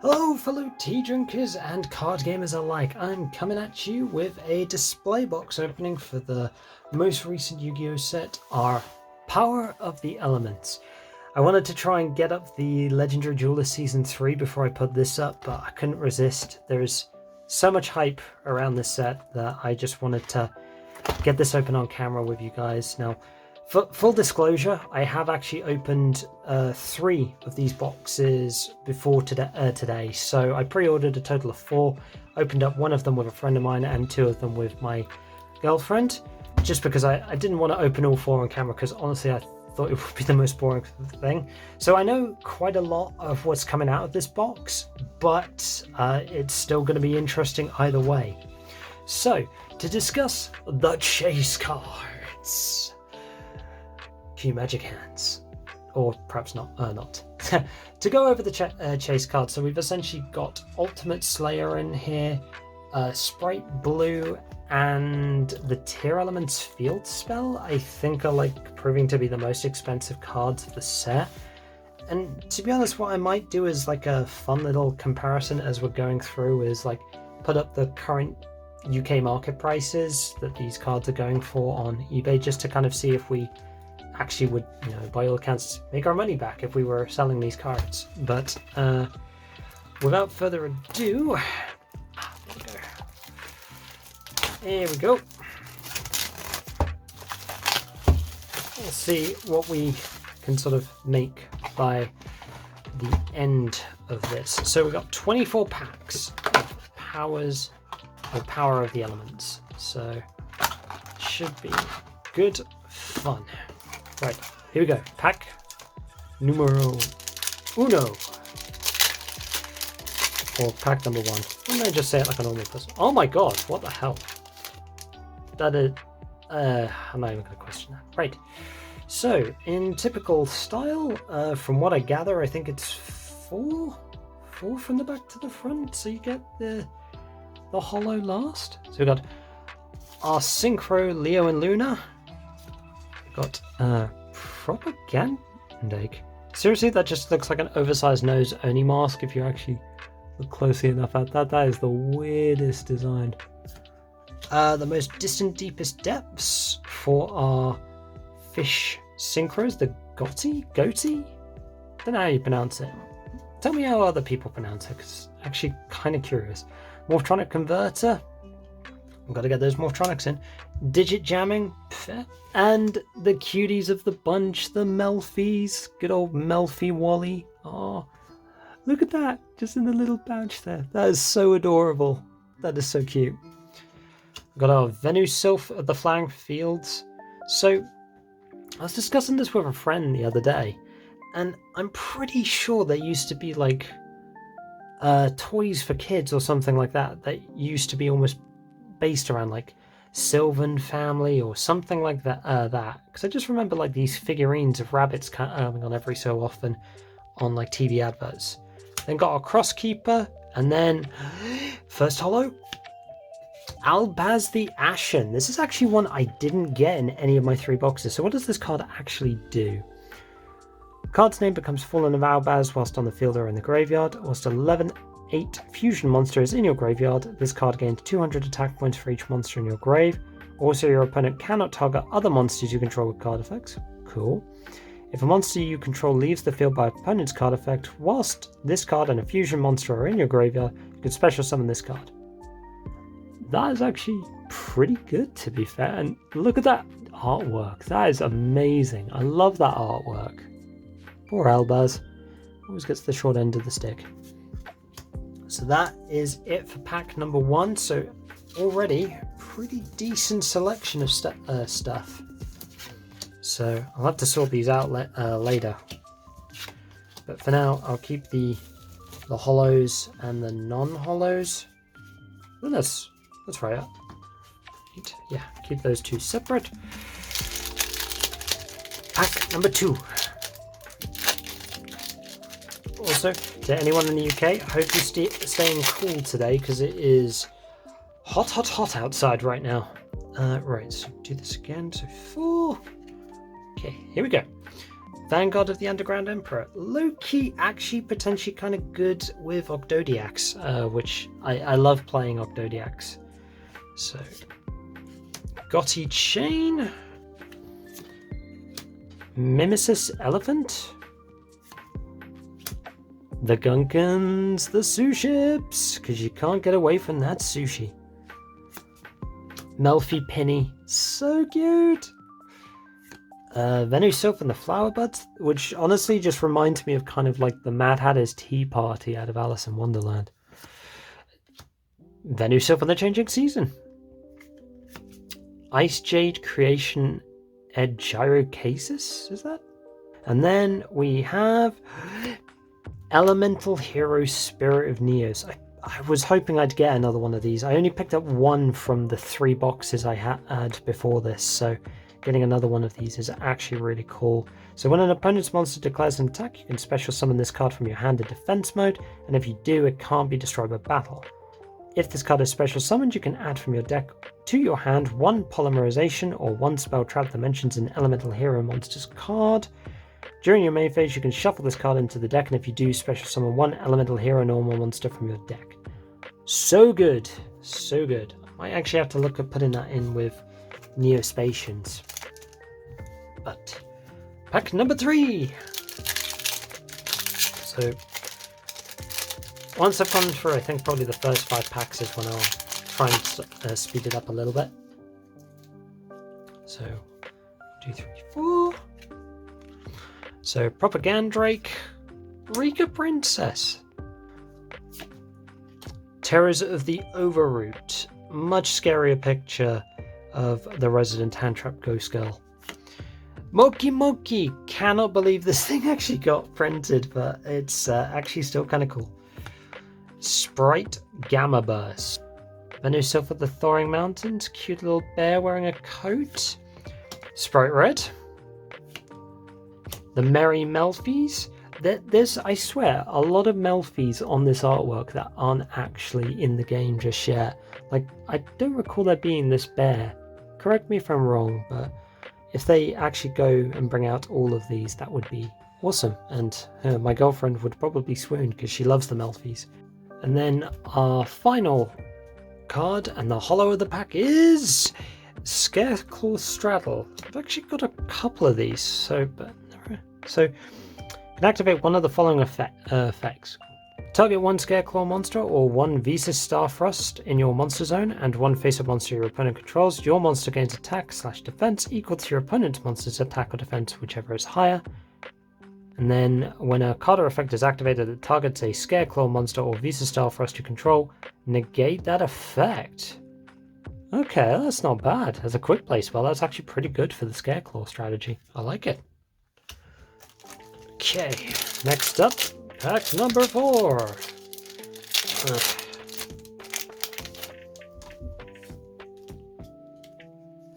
Hello fellow tea drinkers and card gamers alike, I'm coming at you with a display box opening for the most recent Yu-Gi-Oh set, our Power of the Elements. I wanted to try and get up the Legendary Jeweler Season 3 before I put this up, but I couldn't resist. There's so much hype around this set that I just wanted to get this open on camera with you guys. Now, for full disclosure, I have actually opened 3 of these boxes before today. So I pre-ordered a total of 4, opened up 1 of them with a friend of mine and 2 of them with my girlfriend, just because I didn't want to open all 4 on camera, because honestly I thought it would be the most boring thing. So I know quite a lot of what's coming out of this box, but it's still going to be interesting either way. So to discuss the chase cards, cue magic hands, or perhaps not. To go over the chase cards, so we've essentially got Ultimate Slayer in here, Sprite Blue, and the Tear Elements Field Spell, I think, are like proving to be the most expensive cards of the set. And to be honest, what I might do is like a fun little comparison as we're going through is like put up the current UK market prices that these cards are going for on eBay, just to kind of see if we actually would, by all accounts, make our money back if we were selling these cards. But without further ado, there we go. We'll see what we can sort of make by the end of this. So we've got 24 packs of Power of the Elements. So should be good fun. Right, here we go. Pack numero uno. Or pack number 1. Why don't I just say it like a normal person? Oh my god, what the hell? That is... I'm not even going to question that. Right, so in typical style, from what I gather, I think it's 4 from the back to the front, so you get the holo last. So we've got our Synchro Leo and Luna. Got Propagandake. Seriously, that just looks like an oversized nose Oni mask if you actually look closely enough at that. That is the weirdest design. The most distant deepest depths for our fish synchros, the Gotti? Don't know how you pronounce it. Tell me how other people pronounce it, because I'm actually kind of curious. Morphtronic Converter. I've got to get those Morphtronics in. Digit Jamming. And the cuties of the bunch, the Melfies. Good old Melfi Wally. Oh, look at that. Just in the little pouch there. That is so adorable. That is so cute. We've got our Venu Sylph at the Flying Fields. So, I was discussing this with a friend the other day, and I'm pretty sure there used to be like toys for kids or something like that used to be almost based around like Sylvan Family or something like that. Because I just remember like these figurines of rabbits coming on every so often on like TV adverts. Then got our Crosskeeper, and then first holo, Albaz the Ashen. This is actually one I didn't get in any of my 3 boxes. So what does this card actually do? The card's name becomes Fallen of Albaz whilst on the field or in the graveyard. Whilst a 11/8 fusion monster is in your graveyard, this card gains 200 attack points for each monster in your grave. Also, your opponent cannot target other monsters you control with card effects. Cool. If a monster you control leaves the field by opponent's card effect, whilst this card and a fusion monster are in your graveyard, you can special summon this card. That is actually pretty good, to be fair. And look at that artwork. That is amazing. I love that artwork. Poor Albaz. Always gets the short end of the stick. So that is it for pack number 1. So already pretty decent selection of stuff. So I'll have to sort these out later. But for now, I'll keep the holos and the non-holos. Well, that's right. Yeah, keep those 2 separate. Pack number 2. Also, to anyone in the UK, I hope you're staying cool today, because it is hot outside right now. Right, so do this again. So 4. Okay, here we go. Vanguard of the Underground Emperor. Low-key, actually potentially kind of good with Ogdodiacs, which I love playing Ogdodiacs. So, Gotti Chain. Mimesis Elephant. The Gunkins, the Suships, because you can't get away from that sushi. Melfi Penny, so cute. Venu Sylph and the Flower Buds, which honestly just reminds me of kind of like the Mad Hatter's Tea Party out of Alice in Wonderland. Venu Sylph and the Changing Season. Ice Jade Creation Ed Gyrocasis, is that? And then we have Elemental Hero Spirit of Neos. I was hoping I'd get another one of these. I only picked up one from the 3 boxes I had before this, so getting another one of these is actually really cool. So when an opponent's monster declares an attack, you can special summon this card from your hand in defense mode, and if you do, it can't be destroyed by battle. If this card is special summoned, you can add from your deck to your hand 1 Polymerization or 1 spell trap that mentions an Elemental Hero monster's card. During your main phase, you can shuffle this card into the deck, and if you do, special summon 1 Elemental Hero normal monster from your deck. So good, so good. I might actually have to look at putting that in with Neospatians. But pack number 3. So once I've gone through, I think probably the first 5 packs is when I'll try and speed it up a little bit. So 2, 3, 4. So Propagandrake, Rika Princess, Terrors of the Overroot, much scarier picture of the resident hand trap ghost girl. Moki Moki, cannot believe this thing actually got printed, but it's actually still kind of cool. Sprite Gamma Burst, Venu Sylph of the Thawing Mountains, cute little bear wearing a coat. Sprite Red, the Merry Melfies. There's, I swear, a lot of Melfies on this artwork that aren't actually in the game just yet. Like, I don't recall there being this bear. Correct me if I'm wrong, but if they actually go and bring out all of these, that would be awesome. And my girlfriend would probably swoon because she loves the Melfies. And then our final card and the hollow of the pack is Scareclaw Straddle. I've actually got a couple of these, so you can activate one of the following effects. Target 1 Scareclaw monster or 1 Visas Starfrost in your monster zone and 1 face-up monster your opponent controls. Your monster gains attack/defense equal to your opponent's monster's attack or defense, whichever is higher. And then when a card or effect is activated that targets a Scareclaw monster or Visas Starfrost you control, negate that effect. Okay, that's not bad. As a quick play spell, that's actually pretty good for the Scareclaw strategy. I like it. Okay, next up, pack number 4.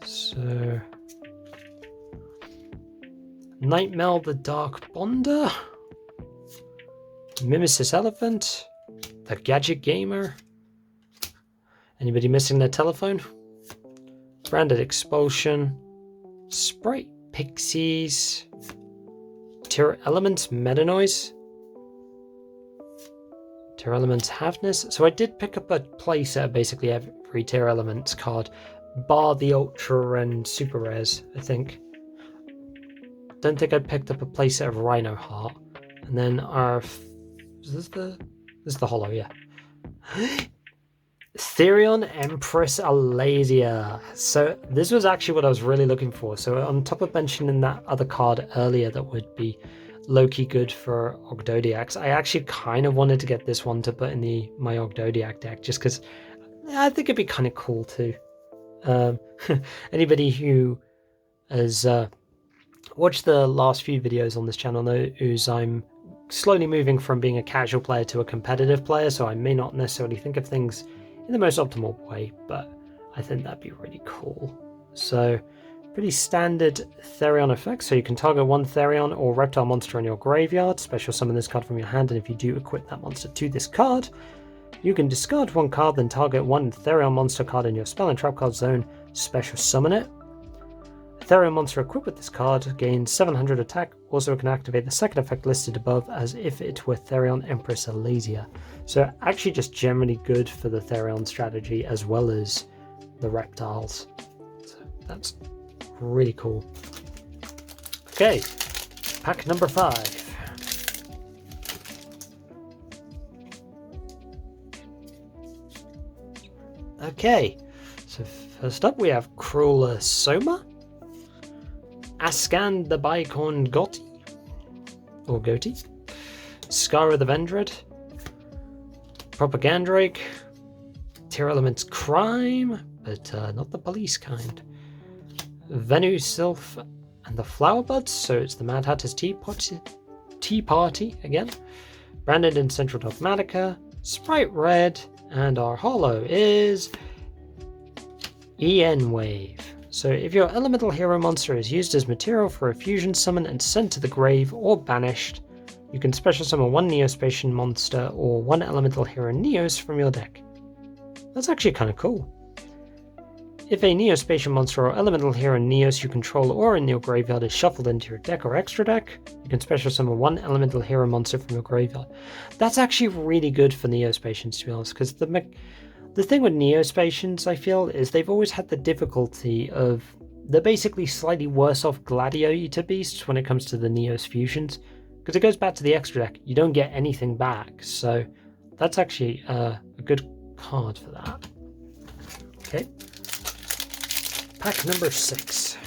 So, Nightmare the Dark Bonder, Mimesis Elephant, the Gadget Gamer. Anybody missing their telephone? Branded Expulsion, Sprite Pixies, Terror Elements Meta Noise, Terror Elements Halfness. So I did pick up a playset of basically every Terror Elements card, bar the Ultra and Super Rares, I think. Don't think I picked up a playset of Rhino Heart. And then our... Is this the hollow, yeah. Therion Empress Alasia. So this was actually what I was really looking for. So on top of mentioning that other card earlier that would be low-key good for Ogdodiacs, I actually kind of wanted to get this one to put in my Ogdodiac deck just because I think it'd be kind of cool too. Anybody who has watched the last few videos on this channel knows I'm slowly moving from being a casual player to a competitive player, so I may not necessarily think of things in the most optimal way, but I think that'd be really cool. So, pretty standard Therion effects. So you can target 1 Therion or reptile monster in your graveyard, special summon this card from your hand, and if you do equip that monster to this card, you can discard 1 card, then target 1 Therion monster card in your spell and trap card zone, special summon it. I Ethereal monster equipped with this card gains 700 attack. Also can activate the second effect listed above as if it were Therion Empress Elasia. So actually just generally good for the Therion strategy as well as the reptiles. So that's really cool. Okay, pack number 5. Okay, so first up we have Crawler Soma, Ascan the Bicorn Gotti, or Goatee, Skara the Vendred, Propagandrake, Tier Elements Crime, but not the police kind, Venu Sylph and the Flower Buds, so it's the Mad Hatter's Tea Party again, branded in Central Dogmatica, Sprite Red, and our holo is EN Wave. So if your elemental hero monster is used as material for a fusion summon and sent to the grave or banished, you can special summon one Neospatian monster or one elemental hero Neos from your deck. That's actually kind of cool. If a Neospatian monster or elemental hero Neos you control or in your graveyard is shuffled into your deck or extra deck, you can special summon one elemental hero monster from your graveyard. That's actually really good for Neospatians, to be honest, because the thing with Neospatians, I feel, is they've always had the difficulty of they're basically slightly worse off Gladiator beasts when it comes to the Neos fusions, because it goes back to the extra deck. You don't get anything back, so that's actually a good card for that. Okay. Pack number 6.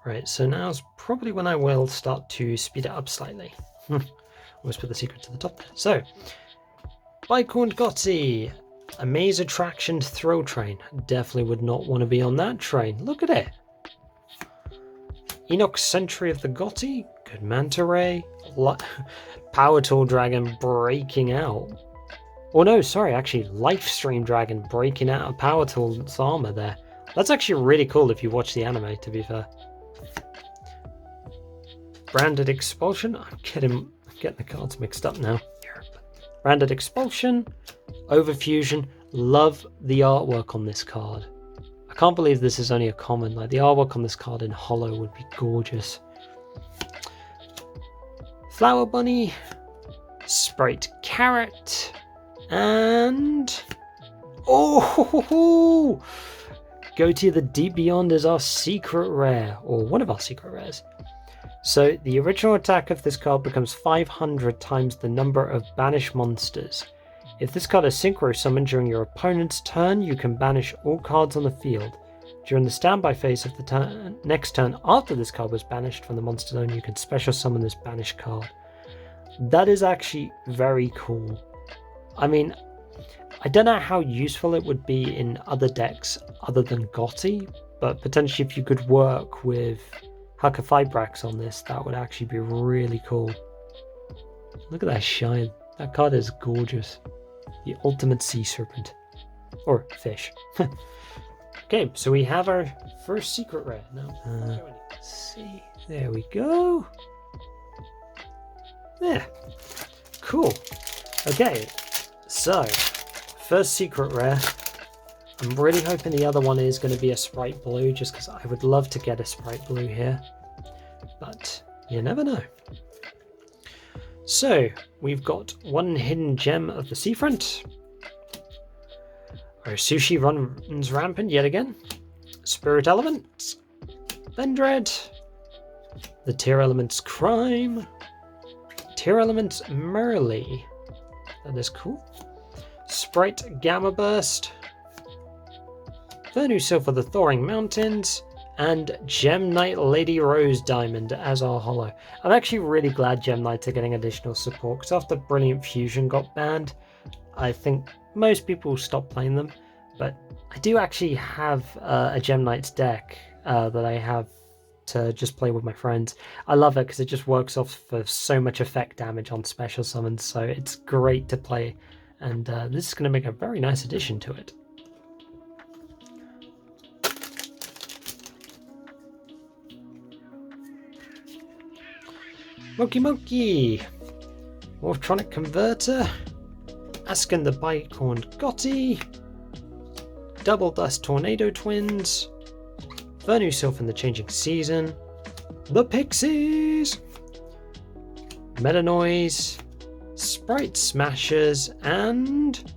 Right, so now's probably when I will start to speed it up slightly. Always put the secret to the top there. So, Bicorn Gotti, a maze attraction throw train. Definitely would not want to be on that train. Look at it. Enoch Sentry of the Gotti, good Manta Ray, Power Tool Dragon breaking out. Oh no, sorry, actually, Lifestream Dragon breaking out of Power Tool's armor there. That's actually really cool if you watch the anime, to be fair. Branded Expulsion. I'm getting the cards mixed up now. Branded Expulsion, Overfusion. Love the artwork on this card. I can't believe this is only a common. Like, the artwork on this card in holo would be gorgeous. Flower Bunny, Sprite Carrot, and oh, Goatee of the Deep Beyond is our secret rare, or one of our secret rares. So the original attack of this card becomes 500 times the number of banished monsters. If this card is synchro summoned during your opponent's turn, you can banish all cards on the field. During the standby phase of the next turn after this card was banished from the monster zone, you can special summon this banished card. That is actually very cool. I mean, I don't know how useful it would be in other decks other than Gotti, but potentially if you could work with Huckafibrax on this, that would actually be really cool. Look at that shine. That card is gorgeous. The ultimate sea serpent. Or fish. Okay, so we have our first secret rare. Now, let's see. There we go. There. Cool. Okay, so first secret rare. I'm really hoping the other one is going to be a Sprite Blue, just because I would love to get a Sprite Blue here. But you never know. So, we've got one hidden gem of the seafront. Our Sushi runs rampant yet again. Spirit Element, Vendred, the Tier Elements Crime, Tier Elements Merly. That is cool. Sprite Gamma Burst, Venu Sylph of the Thawing Mountains, and Gem Knight Lady Rose Diamond as our holo. I'm actually really glad Gem Knights are getting additional support, because after Brilliant Fusion got banned, I think most people stopped playing them. But I do actually have a Gem Knights deck that I have to just play with my friends. I love it because it just works off for so much effect damage on special summons, so it's great to play, and this is going to make a very nice addition to it. Monkey, Morphtronic Converter, Ascan the Bicorn Gotti, Double Dust Tornado Twins, Vernusylph in the Changing Season, the Pixies, Meta Noise, Sprite Smashers, and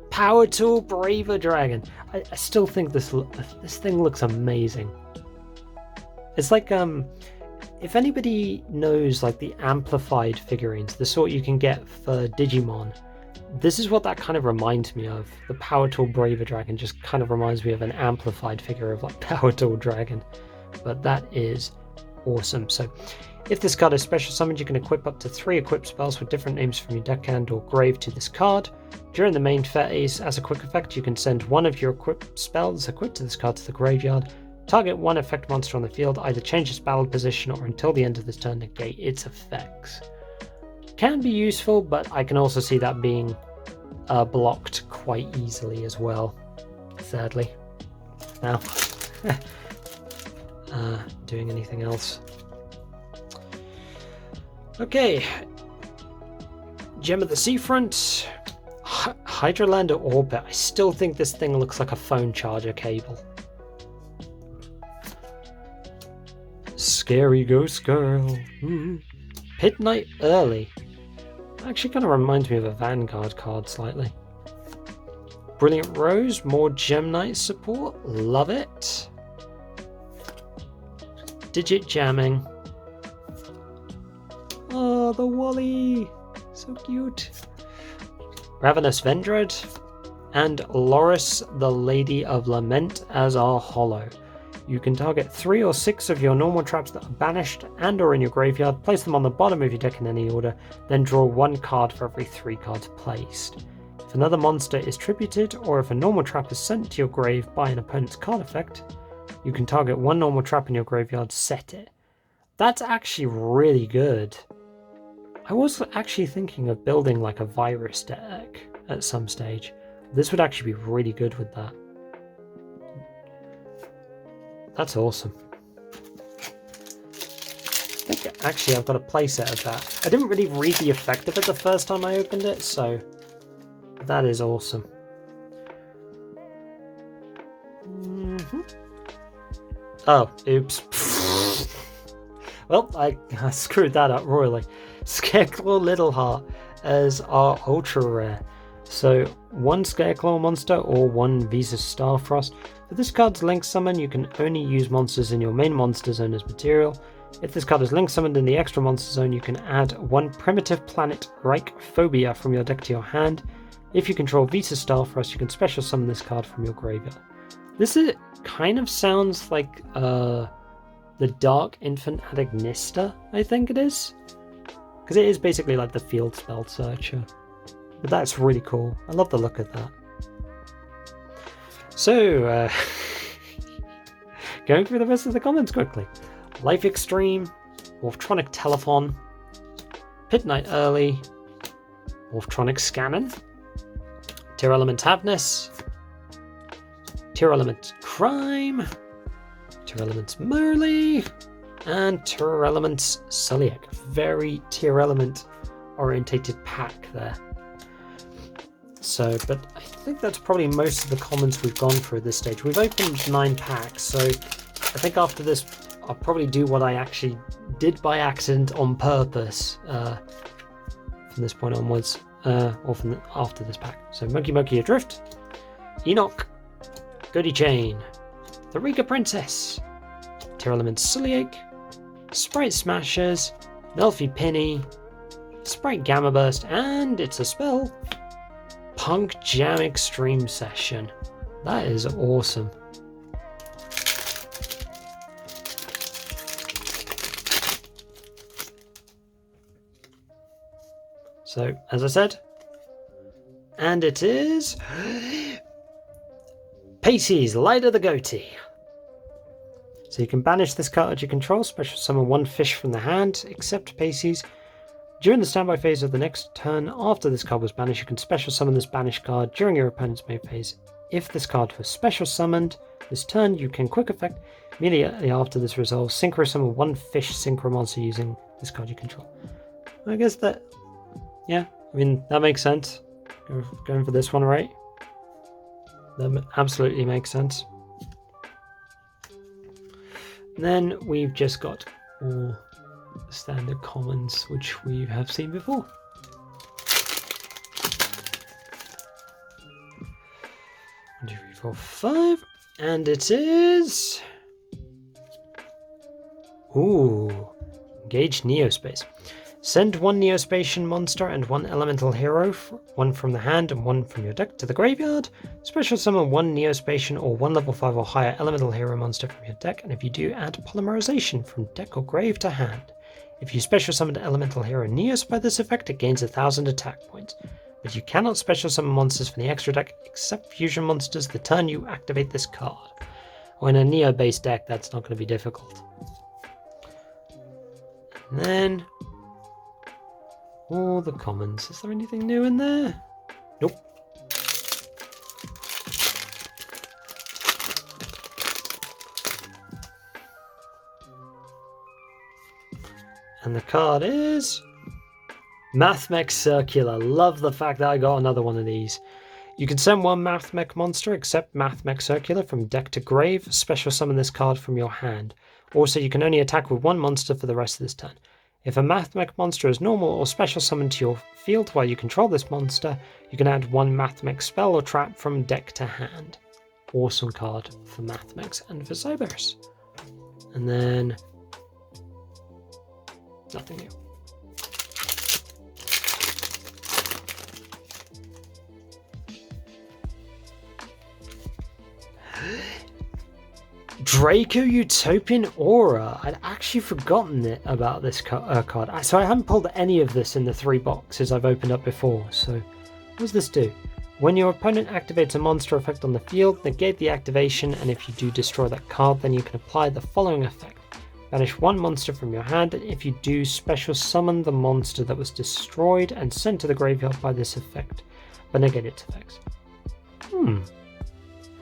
Power Tool Braver Dragon. I still think this thing looks amazing. It's like if anybody knows like the amplified figurines, the sort you can get for Digimon, this is what that kind of reminds me of. The Power Tool Braver Dragon just kind of reminds me of an amplified figure of like Power Tool Dragon, but that is awesome. So if this card is special summoned, you can equip up to 3 equipped spells with different names from your deck hand or grave to this card. During the main phase, as a quick effect, you can send one of your equipped spells equipped to this card to the graveyard. Target one effect monster on the field, either change its battle position or until the end of this turn negate its effects. Can be useful, but I can also see that being blocked quite easily as well, sadly. Now, doing anything else? Okay, Gem of the Seafront, Hydrolander Orbit. I still think this thing looks like a phone charger cable. Scary Ghost Girl. Pit Knight Early. Actually kind of reminds me of a Vanguard card slightly. Brilliant Rose, more Gem Knight support. Love it. Digit Jamming. Oh, the Wally. So cute. Ravenous Vendread. And Loris, the Lady of Lament, as our holo. You can target 3 or 6 of your normal traps that are banished and or in your graveyard, place them on the bottom of your deck in any order, then draw 1 card for every 3 cards placed. If another monster is tributed, or if a normal trap is sent to your grave by an opponent's card effect, you can target 1 normal trap in your graveyard, set it. That's actually really good. I was actually thinking of building like a virus deck at some stage. This would actually be really good with that. That's awesome. I think actually I've got a playset of that. I didn't really read the effect of it the first time I opened it, so that is awesome. Oh, oops. Well, I screwed that up royally. Scareclaw Littleheart as our ultra rare. So 1 Scareclaw monster or 1 Visa Starfrost. For this card's link summon, you can only use monsters in your main monster zone as material. If this card is link summoned in the extra monster zone, you can add 1 Primitive Planet Reich Phobia from your deck to your hand. If you control Visa Starfrost, you can special summon this card from your graveyard. This kind of sounds like the Dark Infant Adignista, I think it is. Because it is basically like the Field Spell Searcher. But that's really cool. I love the look of that. So, going through the rest of the comments quickly. Life Extreme, Wolftronic Telephone, Pit Knight Early, Wolftronic Scannon, Tear Element Havness, Tear Element Crime, Tear Elements Merly, and Tear Elements Suliak. Very Tear Element orientated pack there. So, but I think that's probably most of the comments we've gone through at this stage. We've opened 9 packs, so I think after this I'll probably do what I actually did by accident on purpose from this point onwards, or from after this pack. So Monkey Adrift, Enoch, Goody Chain, the Rika Princess, Tear Elements Suliak, Sprite Smashers, Melfi Penny, Sprite Gamma Burst, and it's a spell, Punk Jam Extreme Session. That is awesome. So, as I said, and it is Pacey's Light of the Goatee. So you can banish this card you control, special summon 1 fish from the hand, except Pacey's. During the standby phase of the next turn after this card was banished, you can special summon this banished card during your opponent's main phase. If this card was special summoned this turn, you can quick effect immediately after this resolve, synchro summon 1 fish synchro monster using this card you control. I guess that, yeah, I mean, that makes sense. Going for this one, right? that absolutely makes sense. Then we've just got all standard commons, which we have seen before. One, two, three, four, five, and it is. Ooh, engage Neospace. Send one Neospatian monster and one elemental hero, one from the hand and one from your deck, to the graveyard. Special summon one Neospatian or one level 5 or higher elemental hero monster from your deck, and if you do, add polymerization from deck or grave to hand. If you special summon elemental hero Neos by this effect, it gains 1000 attack points. But you cannot special summon monsters from the extra deck except fusion monsters the turn you activate this card. Or in a Neo-based deck, that's not going to be difficult. And then all the commons. Is there anything new in there? Nope. And the card is Mathmech Circular. Love the fact that I got another one of these. You can send one Mathmech monster except Mathmech Circular from deck to grave. Special summon this card from your hand. Also, you can only attack with one monster for the rest of this turn. If a Mathmech monster is normal or special summoned to your field while you control this monster, you can add one Mathmech spell or trap from deck to hand. Awesome card for Mathmechs and for Cybers. And then nothing new. Draco Utopian Aura. I'd actually forgotten about this card. So I haven't pulled any of this in the 3 boxes I've opened up before. So what does this do? When your opponent activates a monster effect on the field, negate the activation, and if you do destroy that card, then you can apply the following effect. Banish one monster from your hand, and if you do, special summon the monster that was destroyed and sent to the graveyard by this effect, but negate its effects.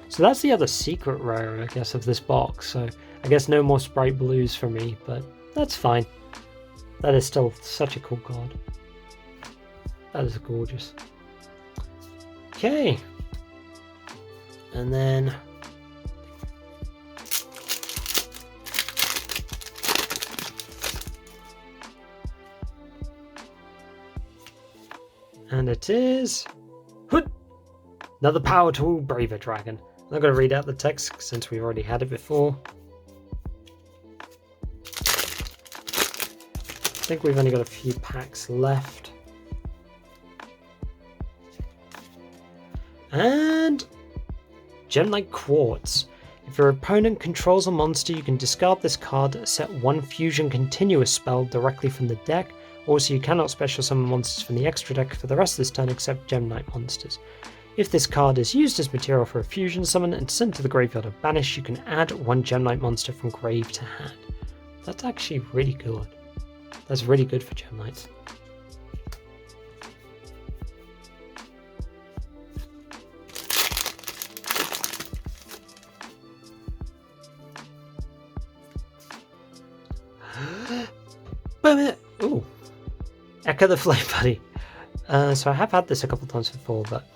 So that's the other secret rare, I guess, of this box. So I guess no more Sprite Blues for me, but that's fine. That is still such a cool card. That is gorgeous. Okay. And then it is another Power Tool Braver Dragon. I'm not going to read out the text since we already had it before. I think we've only got a few packs left. And Gemlight Quartz. If your opponent controls a monster, you can discard this card, set one Fusion Continuous spell directly from the deck. Also, you cannot special summon monsters from the extra deck for the rest of this turn except Gemlight monsters. If this card is used as material for a fusion summon and sent to the graveyard or banish, you can add one Gemlight monster from grave to hand. That's actually really good. That's really good for Gemlights. Ooh. Echo the Flame Buddy. So I have had this a couple times before, but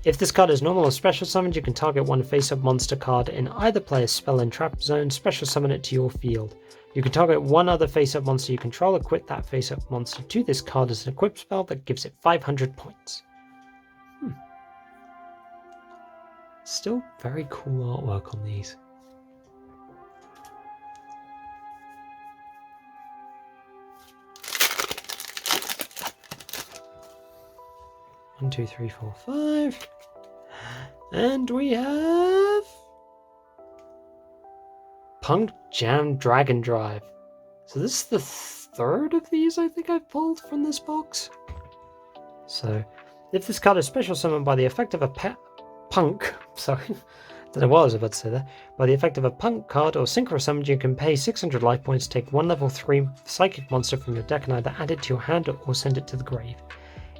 if this card is normal or special summoned, you can target one face-up monster card in either player's spell and trap zone, special summon it to your field. You can target one other face-up monster you control, equip that face-up monster to this card as an equip spell that gives it 500 points. Still very cool artwork on these. One, two, three, four, 5. And we have Punk Jam Dragon Drive. So this is the 3rd of these I think I've pulled from this box. So if this card is special summoned by the effect of a punk, sorry, don't know what I was about to say there. By the effect of a punk card or synchro summoned, you can pay 600 life points, take one level 3 psychic monster from your deck and either add it to your hand or send it to the grave.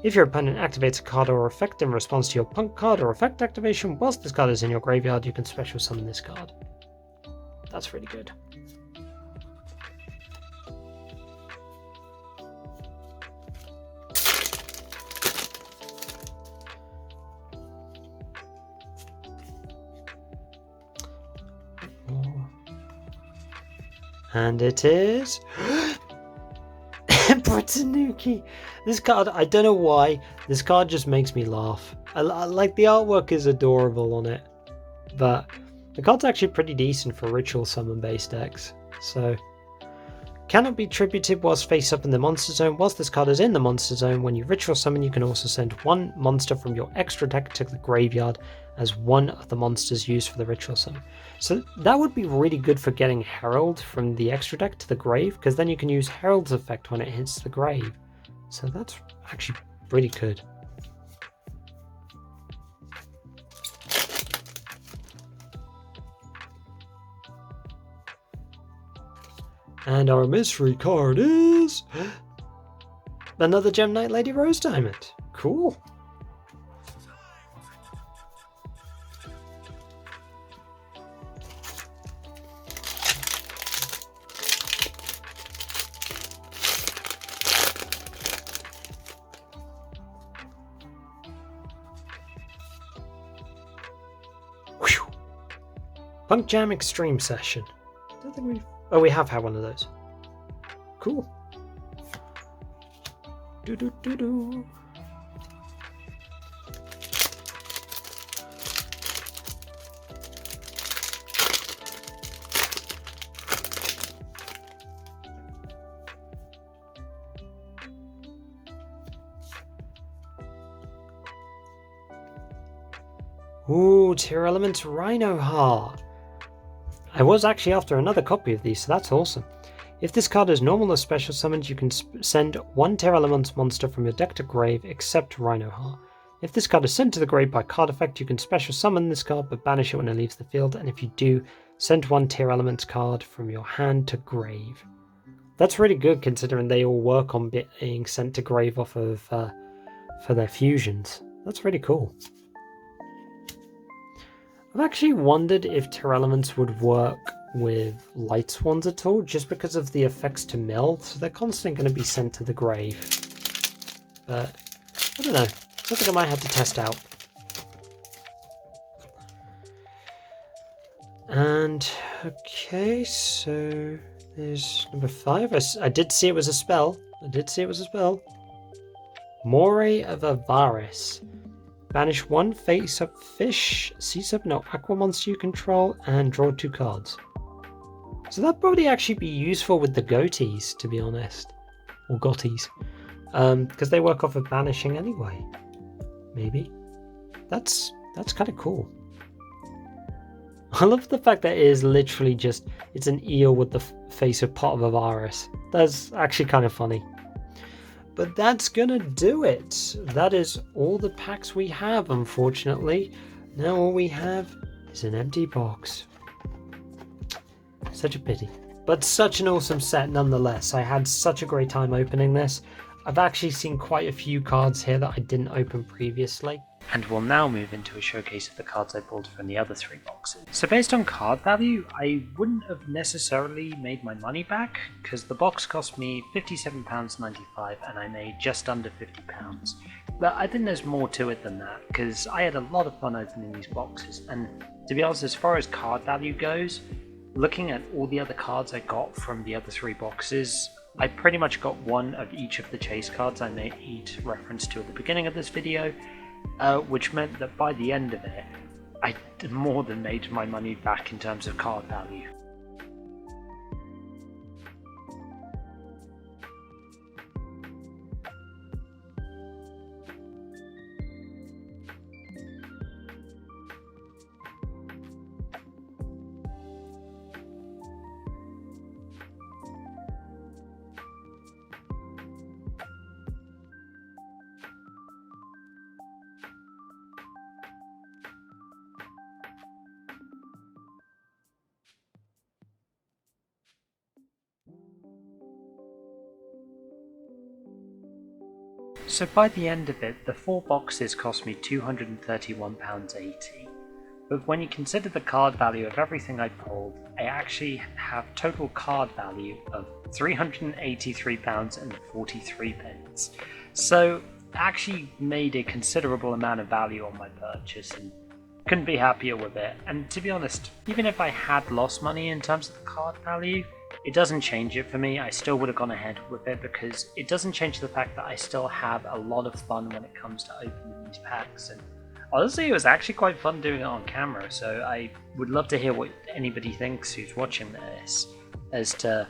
If your opponent activates a card or effect in response to your punk card or effect activation, whilst this card is in your graveyard, you can special summon this card. That's really good. And it is... Emperor Tanuki! This card, I don't know why, this card just makes me laugh. I like the artwork is adorable on it, but the card's actually pretty decent for ritual summon based decks. So, cannot be tributed whilst face up in the monster zone. Whilst this card is in the monster zone, when you ritual summon, you can also send one monster from your extra deck to the graveyard as one of the monsters used for the ritual summon. So that would be really good for getting Herald from the extra deck to the grave, because then you can use Herald's effect when it hits the grave. So that's actually pretty good. And our mystery card is another Gem Knight Lady Rose Diamond. Cool. Whew. Punk Jam Extreme Session. Don't think we've... Oh, we have had one of those. Cool. Do. Ooh, Tier Elements Rhino Heart. I was actually after another copy of these, so that's awesome. If this card is normal or special summoned, you can send one Terra Elements monster from your deck to grave, except Rhino Heart. If this card is sent to the grave by card effect, you can special summon this card, but banish it when it leaves the field, and if you do, send one Terra Elements card from your hand to grave. That's really good, considering they all work on being sent to grave off of for their fusions. That's really cool. I've actually wondered if Terra Elements would work with Light Swans at all, just because of the effects to mill, so they're constantly going to be sent to the grave. But I don't know, something I might have to test out. And okay, so there's number 5. I did see it was a spell. Moray of Avaris. Banish one face-up fish, sea-sub no aqua monster you control, and draw 2 cards. So that'd probably actually be useful with the goatees, to be honest. Or gotties. Because they work off of banishing anyway. Maybe. That's kind of cool. I love the fact that it is literally just, it's an eel with the face of Pot of Avaris. That's actually kind of funny. But that's gonna do it. That is all the packs we have, unfortunately. Now all we have is an empty box. Such a pity. But such an awesome set nonetheless. I had such a great time opening this. I've actually seen quite a few cards here that I didn't open previously. And we'll now move into a showcase of the cards I pulled from the other 3 boxes. So based on card value, I wouldn't have necessarily made my money back, because the box cost me £57.95 and I made just under £50. But I think there's more to it than that, because I had a lot of fun opening these boxes, and to be honest, as far as card value goes, looking at all the other cards I got from the other 3 boxes, I pretty much got one of each of the chase cards I made reference to at the beginning of this video, which meant that by the end of it, I more than made my money back in terms of card value. So by the end of it, the 4 boxes cost me £231.80. But when you consider the card value of everything I pulled, I actually have total card value of £383.43. So I actually made a considerable amount of value on my purchase and couldn't be happier with it. And to be honest, even if I had lost money in terms of the card value, it doesn't change it for me. I still would have gone ahead with it because it doesn't change the fact that I still have a lot of fun when it comes to opening these packs. And honestly, it was actually quite fun doing it on camera, so I would love to hear what anybody thinks who's watching this as to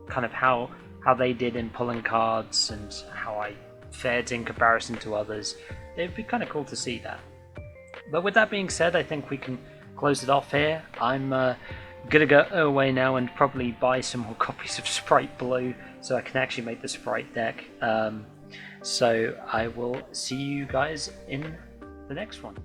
kind of how they did in pulling cards and how I fared in comparison to others. It'd be kind of cool to see that. But with that being said, I think we can close it off here. I'm gonna go away now and probably buy some more copies of Sprite Blue so I can actually make the Sprite deck. So I will see you guys in the next one.